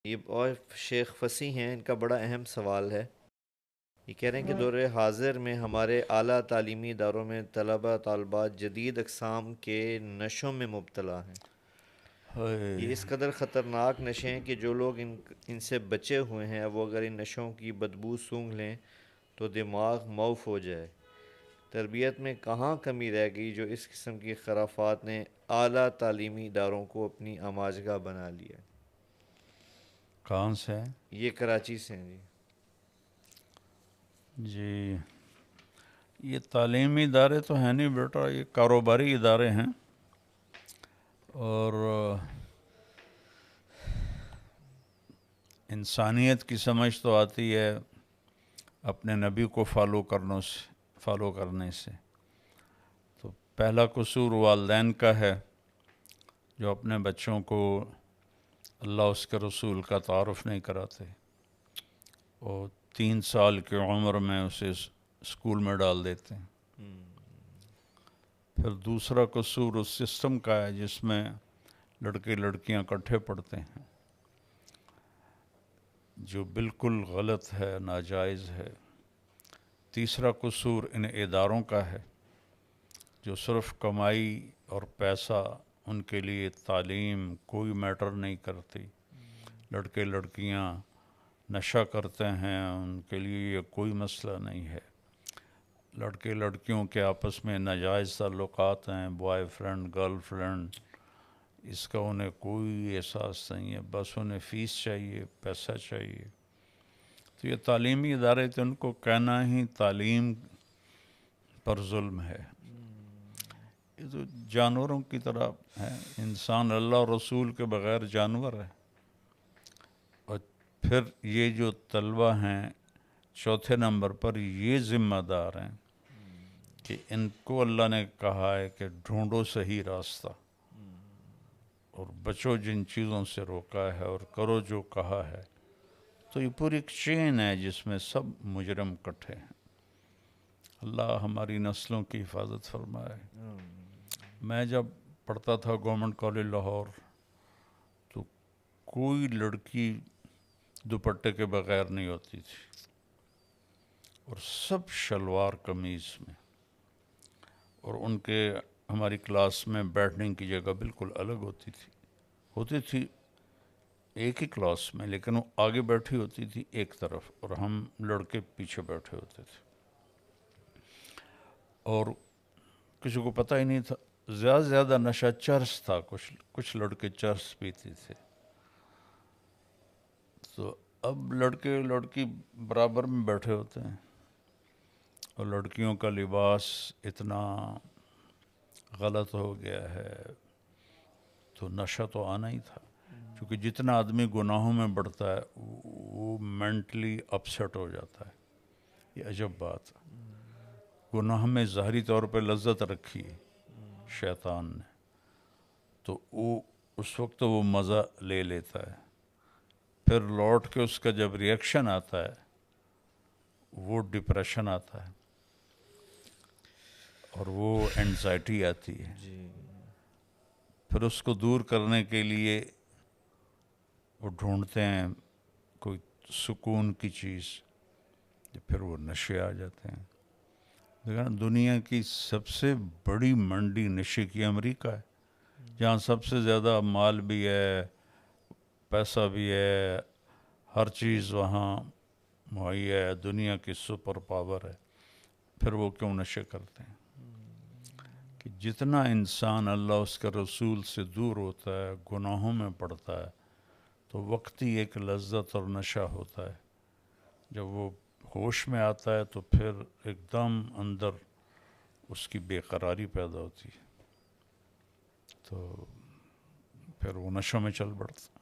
یہ اور شیخ فصیح ہیں، ان کا بڑا اہم سوال ہے۔ یہ کہہ رہے ہیں کہ دور حاضر میں ہمارے اعلیٰ تعلیمی اداروں میں طلبہ طالبات جدید اقسام کے نشوں میں مبتلا ہیں۔ ہائے، یہ اس قدر خطرناک نشے ہیں کہ جو لوگ ان سے بچے ہوئے ہیں وہ اگر ان نشوں کی بدبو سونگھ لیں تو دماغ موف ہو جائے۔ تربیت میں کہاں کمی رہ گئی جو اس قسم کی خرافات نے اعلیٰ تعلیمی اداروں کو اپنی آماجگاہ بنا لیا۔ کہاں سے ہیں؟ یہ کراچی سے ہیں جی۔ جی، یہ تعلیمی ادارے تو ہیں نہیں بیٹا، یہ کاروباری ادارے ہیں، اور انسانیت کی سمجھ تو آتی ہے اپنے نبی کو فالو کرنے سے۔ تو پہلا قصور والدین کا ہے جو اپنے بچوں کو اللہ اس کے رسول کا تعارف نہیں کراتے، اور 3 سال کی عمر میں اسے اسکول میں ڈال دیتے ہیں۔ پھر دوسرا قصور اس سسٹم کا ہے جس میں لڑکے لڑکیاں اکٹھے پڑھتے ہیں، جو بالکل غلط ہے، ناجائز ہے۔ تیسرا قصور ان اداروں کا ہے جو صرف کمائی اور پیسہ، ان کے لیے تعلیم کوئی میٹر نہیں کرتی۔ لڑکے لڑکیاں نشہ کرتے ہیں، ان کے لیے یہ کوئی مسئلہ نہیں ہے۔ لڑکے لڑکیوں کے آپس میں ناجائز تعلقات ہیں، بوائے فرینڈ گرل فرینڈ، اس کا انہیں کوئی احساس نہیں ہے، بس انہیں فیس چاہیے، پیسہ چاہیے۔ تو یہ تعلیمی ادارے تو ان کو کہنا ہی تعلیم پر ظلم ہے۔ یہ تو جانوروں کی طرح ہے، انسان اللہ اور رسول کے بغیر جانور ہے۔ اور پھر یہ جو طلبہ ہیں چوتھے نمبر پر، یہ ذمہ دار ہیں کہ ان کو اللہ نے کہا ہے کہ ڈھونڈو صحیح راستہ اور بچو جن چیزوں سے روکا ہے اور کرو جو کہا ہے۔ تو یہ پوری ایک چین ہے جس میں سب مجرم کٹھے ہیں۔ اللہ ہماری نسلوں کی حفاظت فرمائے۔ میں جب پڑھتا تھا گورنمنٹ کالج لاہور، تو کوئی لڑکی دوپٹے کے بغیر نہیں ہوتی تھی، اور سب شلوار قمیض میں، اور ان کے ہماری کلاس میں بیٹھنے کی جگہ بالکل الگ ہوتی تھی ایک ہی کلاس میں، لیکن وہ آگے بیٹھی ہوتی تھی ایک طرف اور ہم لڑکے پیچھے بیٹھے ہوتے تھے، اور کسی کو پتہ ہی نہیں تھا۔ زیادہ سے زیادہ نشہ چرس تھا، کچھ لڑکے چرس پیتے تھے۔ تو اب لڑکے لڑکی برابر میں بیٹھے ہوتے ہیں، اور لڑکیوں کا لباس اتنا غلط ہو گیا ہے، تو نشہ تو آنا ہی تھا، کیونکہ جتنا آدمی گناہوں میں بڑھتا ہے وہ مینٹلی اپسیٹ ہو جاتا ہے۔ یہ عجب بات ہے۔ گناہ میں ظاہری طور پہ لذت رکھی ہے شیطان نے، تو وہ اس وقت وہ مزہ لے لیتا ہے، پھر لوٹ کے اس کا جب ریئیکشن آتا ہے وہ ڈپریشن آتا ہے، اور وہ اینزائٹی آتی ہے۔ جی پھر اس کو دور کرنے کے لیے وہ ڈھونڈتے ہیں کوئی سکون کی چیز، پھر وہ نشے آ جاتے ہیں۔ لیکن دنیا کی سب سے بڑی منڈی نشے کی امریکہ ہے، جہاں سب سے زیادہ مال بھی ہے، پیسہ بھی ہے، ہر چیز وہاں مہیا ہے، دنیا کی سپر پاور ہے۔ پھر وہ کیوں نشے کرتے ہیں؟ کہ جتنا انسان اللہ اس کے رسول سے دور ہوتا ہے، گناہوں میں پڑتا ہے، تو وقتی ایک لذت اور نشہ ہوتا ہے۔ جب وہ ہوش میں آتا ہے تو پھر ایک دم اندر اس کی بے قراری پیدا ہوتی ہے، تو پھر وہ نشوں میں چل پڑتا ہے۔